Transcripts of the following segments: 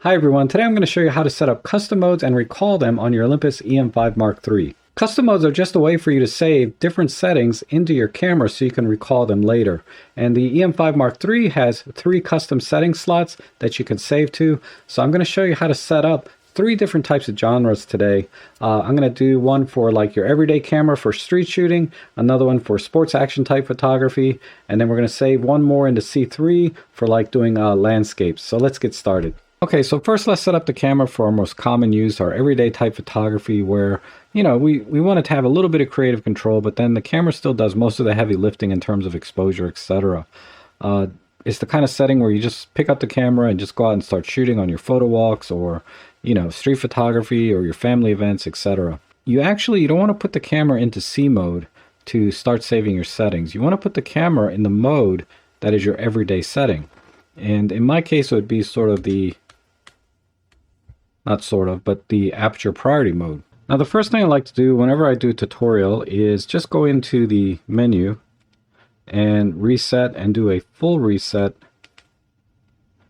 Hi everyone, today I'm going to show you how to set up custom modes and recall them on your Olympus E-M5 Mark III. Custom modes are just a way for you to save different settings into your camera so you can recall them later. And the E-M5 Mark III has 3 custom setting slots that you can save to. So I'm going to show you how to set up 3 different types of genres today. I'm going to do one for like your everyday camera for street shooting, another one for sports action type photography, and then we're going to save one more into C3 for like doing landscapes. So let's get started. Okay, so first let's set up the camera for our most common use, our everyday type photography where, you know, we want it to have a little bit of creative control, but then the camera still does most of the heavy lifting in terms of exposure, etc. It's the kind of setting where you just pick up the camera and just go out and start shooting on your photo walks or, you know, street photography or your family events, etc. You don't want to put the camera into C mode to start saving your settings. You want to put the camera in the mode that is your everyday setting. And in my case, it would be sort of the but the aperture priority mode. Now the first thing I like to do whenever I do a tutorial is just go into the menu and reset and do a full reset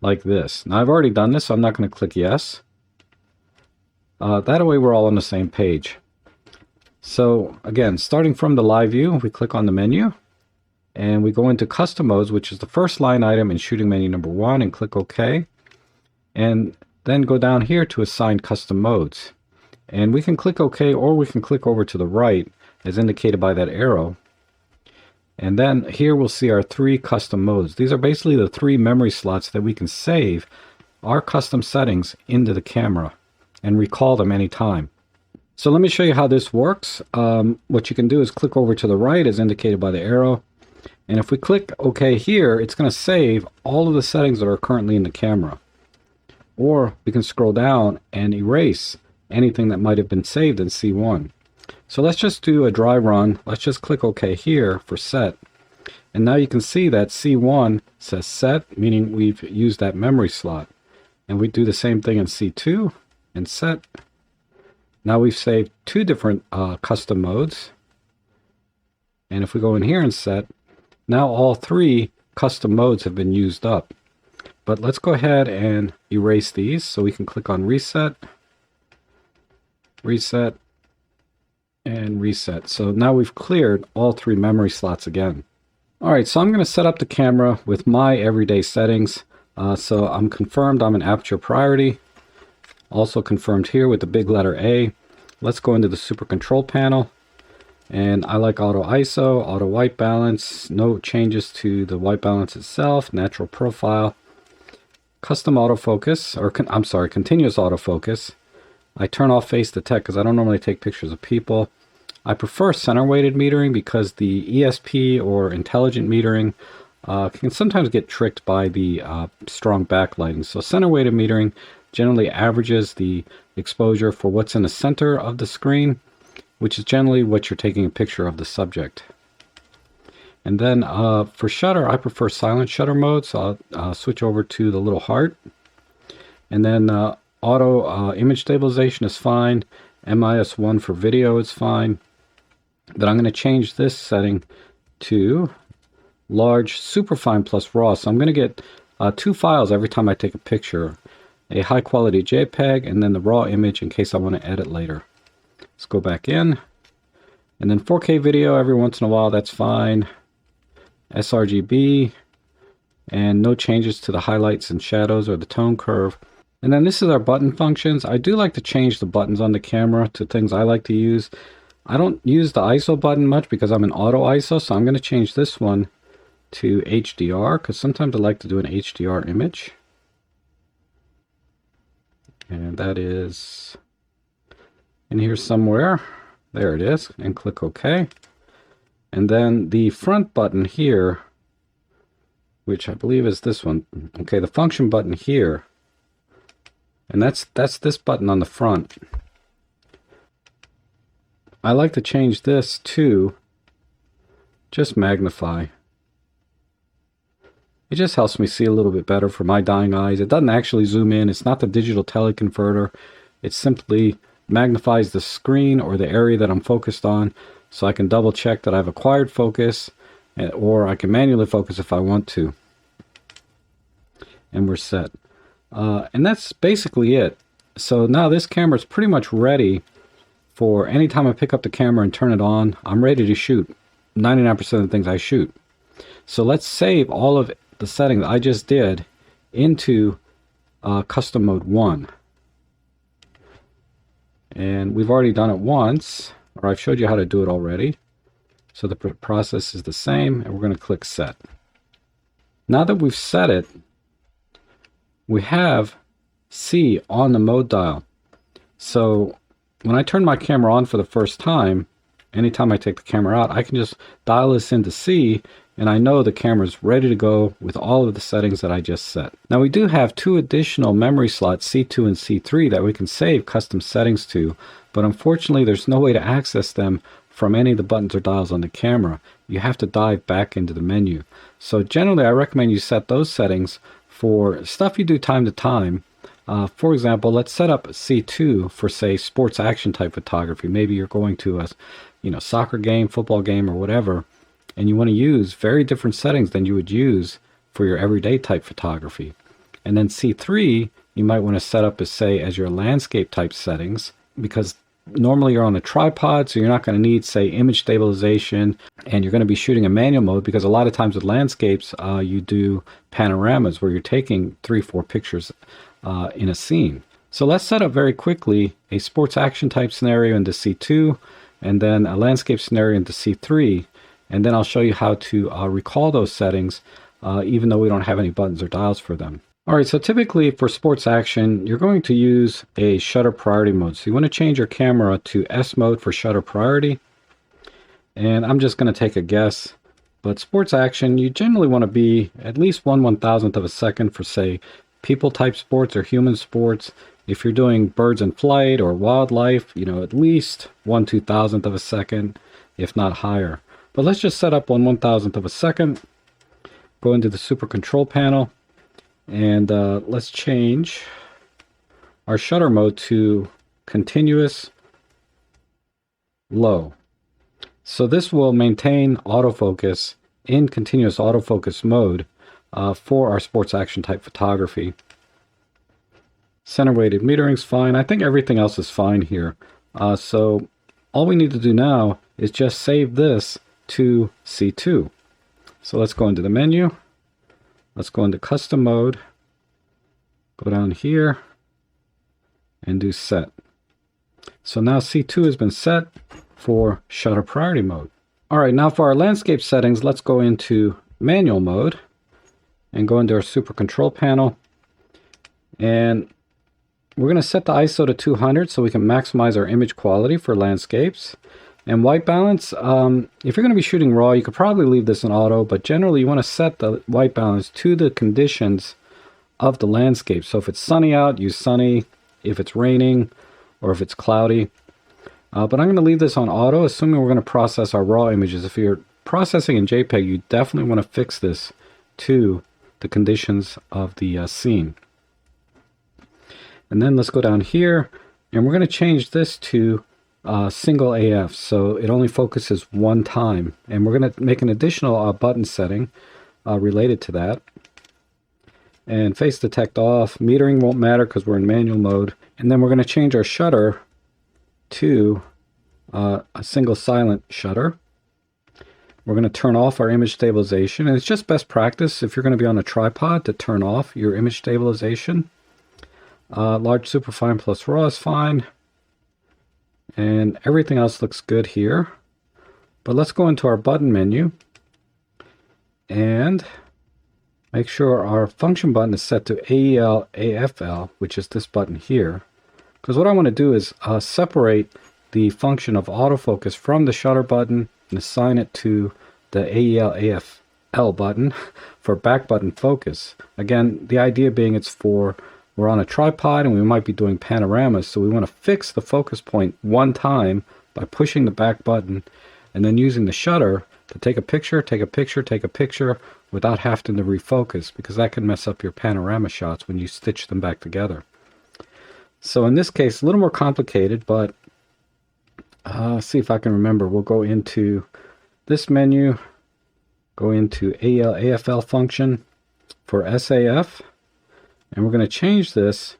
like this. Now I've already done this, so I'm not going to click yes. That way we're all on the same page. So again, starting from the live view, we click on the menu and we go into custom modes, which is the first line item in shooting menu number 1, and click OK. And then go down here to assign custom modes. And we can click OK, or we can click over to the right as indicated by that arrow. And then here we'll see our 3 custom modes. These are basically the 3 memory slots that we can save our custom settings into the camera and recall them anytime. So let me show you how this works. What you can do is click over to the right as indicated by the arrow. And if we click OK here, it's going to save all of the settings that are currently in the camera. Or we can scroll down and erase anything that might have been saved in C1. So let's just do a dry run. Let's just click OK here for set. And now you can see that C1 says set, meaning we've used that memory slot. And we do the same thing in C2 and set. Now we've saved 2 different custom modes. And if we go in here and set, now all 3 custom modes have been used up. But let's go ahead and erase these, so we can click on reset, reset, and reset. So now we've cleared all 3 memory slots again. Alright, so I'm going to set up the camera with my everyday settings. So I'm confirmed I'm an aperture priority. Also confirmed here with the big letter A. Let's go into the super control panel. And I like auto ISO, auto white balance, no changes to the white balance itself, natural profile. Custom autofocus, or continuous autofocus. I turn off face detect because I don't normally take pictures of people. I prefer center weighted metering because the ESP or intelligent metering can sometimes get tricked by the strong backlighting. So center weighted metering generally averages the exposure for what's in the center of the screen, which is generally what you're taking a picture of the subject. And then for shutter, I prefer silent shutter mode, so I'll switch over to the little heart. And then auto image stabilization is fine. MIS1 for video is fine. But I'm going to change this setting to large superfine plus raw. So I'm going to get 2 files every time I take a picture. A high quality JPEG and then the raw image in case I want to edit later. Let's go back in. And then 4K video every once in a while, that's fine. sRGB, and no changes to the highlights and shadows or the tone curve. And then this is our button functions. I do like to change the buttons on the camera to things I like to use. I don't use the ISO button much because I'm an auto ISO, so I'm going to change this one to HDR because sometimes I like to do an HDR image. And that is in here somewhere. There it is, and click OK. And then the front button here, which I believe is this one. Okay, the function button here. And that's this button on the front. I like to change this to just magnify. It just helps me see a little bit better for my dying eyes. It doesn't actually zoom in. It's not the digital teleconverter. It simply magnifies the screen or the area that I'm focused on, so I can double check that I've acquired focus, or I can manually focus if I want to. And we're set. And that's basically it. So now this camera is pretty much ready for any time I pick up the camera and turn it on. I'm ready to shoot 99% of the things I shoot. So let's save all of the settings I just did into custom mode 1. And we've already done it once, or I've showed you how to do it already. So the process is the same, and we're going to click set. Now that we've set it, we have C on the mode dial. So when I turn my camera on for the first time, anytime I take the camera out, I can just dial this into C, and I know the camera's ready to go with all of the settings that I just set. Now we do have 2 additional memory slots, C2 and C3, that we can save custom settings to, but unfortunately there's no way to access them from any of the buttons or dials on the camera. You have to dive back into the menu. So generally I recommend you set those settings for stuff you do time to time. For example, let's set up C2 for, say, sports action type photography. Maybe you're going to a soccer game, football game, or whatever, and you want to use very different settings than you would use for your everyday type photography. And then C3 you might want to set up as your landscape type settings, because normally you're on a tripod, so you're not going to need, say, image stabilization, and you're going to be shooting a manual mode, because a lot of times with landscapes you do panoramas where you're taking 3-4 pictures in a scene. So let's set up very quickly a sports action type scenario into C2, and then a landscape scenario into C3, and then I'll show you how to recall those settings even though we don't have any buttons or dials for them. Alright, so typically for sports action, you're going to use a shutter priority mode. So you want to change your camera to S mode for shutter priority. And I'm just going to take a guess. But sports action, you generally want to be at least 1/1000th of a second for, say, people type sports or human sports. If you're doing birds in flight or wildlife, at least 1/2000th of a second, if not higher. But let's just set up 1/1000th of a second. Go into the super control panel. And let's change our shutter mode to continuous low. So this will maintain autofocus in continuous autofocus mode for our sports action type photography. Center weighted metering is fine. I think everything else is fine here. So all we need to do now is just save this to C2. So let's go into the menu. Let's go into custom mode, go down here, and do set. So now C2 has been set for shutter priority mode. Alright, now for our landscape settings, let's go into manual mode and go into our super control panel. And we're going to set the ISO to 200 so we can maximize our image quality for landscapes. And white balance, if you're going to be shooting raw, you could probably leave this in auto, but generally you want to set the white balance to the conditions of the landscape. So if it's sunny out, use sunny. If it's raining or if it's cloudy. But I'm going to leave this on auto, assuming we're going to process our raw images. If you're processing in JPEG, you definitely want to fix this to the conditions of the scene. And then let's go down here, and we're going to change this to single AF, so it only focuses one time, and we're going to make an additional button setting related to that. And face detect off. Metering won't matter because we're in manual mode. And then we're going to change our shutter to a single silent shutter. We're going to turn off our image stabilization, and it's just best practice if you're going to be on a tripod to turn off your image stabilization. Large superfine plus raw is fine. And everything else looks good here. But let's go into our button menu and make sure our function button is set to AEL AFL, which is this button here. Because what I want to do is separate the function of autofocus from the shutter button and assign it to the AEL AFL button for back button focus. Again, the idea being we're on a tripod and we might be doing panoramas, so we want to fix the focus point one time by pushing the back button and then using the shutter to take a picture, take a picture, take a picture without having to refocus, because that can mess up your panorama shots when you stitch them back together. So in this case, a little more complicated, but see if I can remember. We'll go into this menu, go into AEL AFL function for SAF. And we're going to change this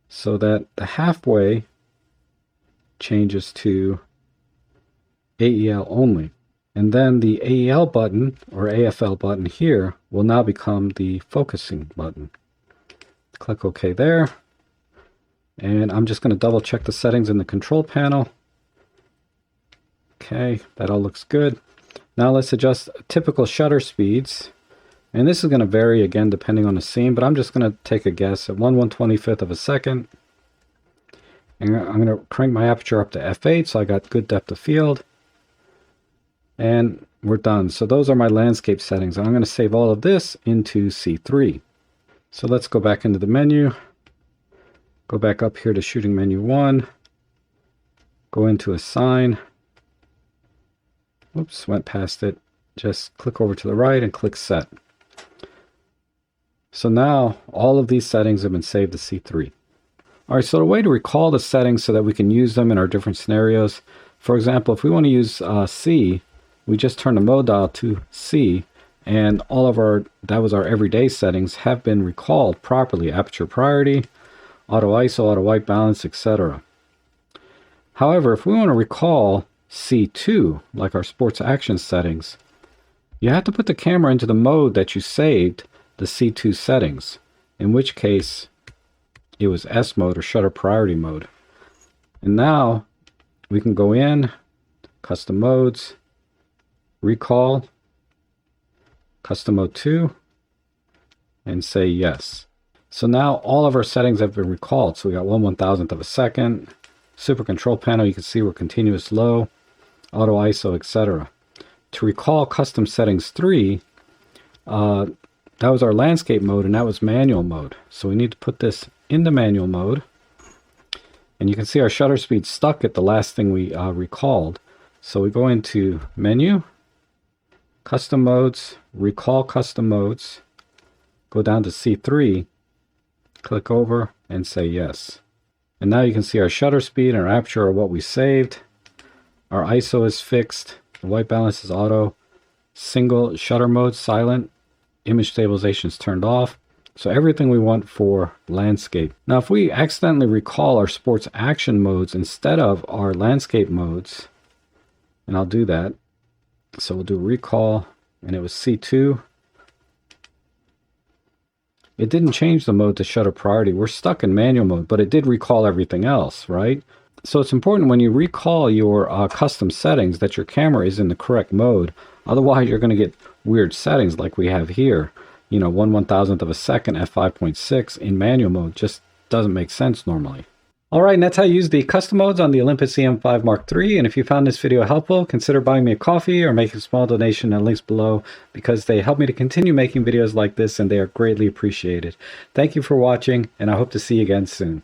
so that the halfway changes to AEL only. And then the AEL button or AFL button here will now become the focusing button. Click OK there. And I'm just going to double check the settings in the control panel. Okay, that all looks good. Now let's adjust typical shutter speeds. And this is going to vary again depending on the scene, but I'm just going to take a guess at 1/125th of a second. And I'm going to crank my aperture up to f8 so I got good depth of field. And we're done. So those are my landscape settings. I'm going to save all of this into C3. So let's go back into the menu. Go back up here to shooting menu 1. Go into assign. Oops, went past it. Just click over to the right and click set. So now all of these settings have been saved to C3. Alright, so the way to recall the settings so that we can use them in our different scenarios. For example, if we want to use C, we just turn the mode dial to C, and all of that was our everyday settings, have been recalled properly. Aperture priority, auto ISO, auto white balance, etc. However, if we want to recall C2, like our sports action settings, you have to put the camera into the mode that you saved the C2 settings, in which case it was S mode or shutter priority mode. And now we can go in, custom modes, recall, custom mode 2, and say yes. So now all of our settings have been recalled. So we got 1/1000th of a second, super control panel, you can see we're continuous low, auto ISO, etc. To recall custom settings 3, that was our landscape mode and that was manual mode. So we need to put this into manual mode. And you can see our shutter speed stuck at the last thing we recalled. So we go into menu, custom modes, recall custom modes, go down to C3, click over and say yes. And now you can see our shutter speed and our aperture are what we saved. Our ISO is fixed, the white balance is auto, single shutter mode silent, image stabilization is turned off. So everything we want for landscape. Now if we accidentally recall our sports action modes instead of our landscape modes, and I'll do that. So we'll do recall, and it was C2. It didn't change the mode to shutter priority. We're stuck in manual mode, but it did recall everything else, right? So it's important when you recall your custom settings that your camera is in the correct mode. Otherwise you're going to get weird settings like we have here. You know, 1/1000th of a second at 5.6 in manual mode just doesn't make sense normally. Alright, and that's how you use the custom modes on the Olympus E-M5 Mark III. And if you found this video helpful, consider buying me a coffee or making a small donation in the links below, because they help me to continue making videos like this and they are greatly appreciated. Thank you for watching, and I hope to see you again soon.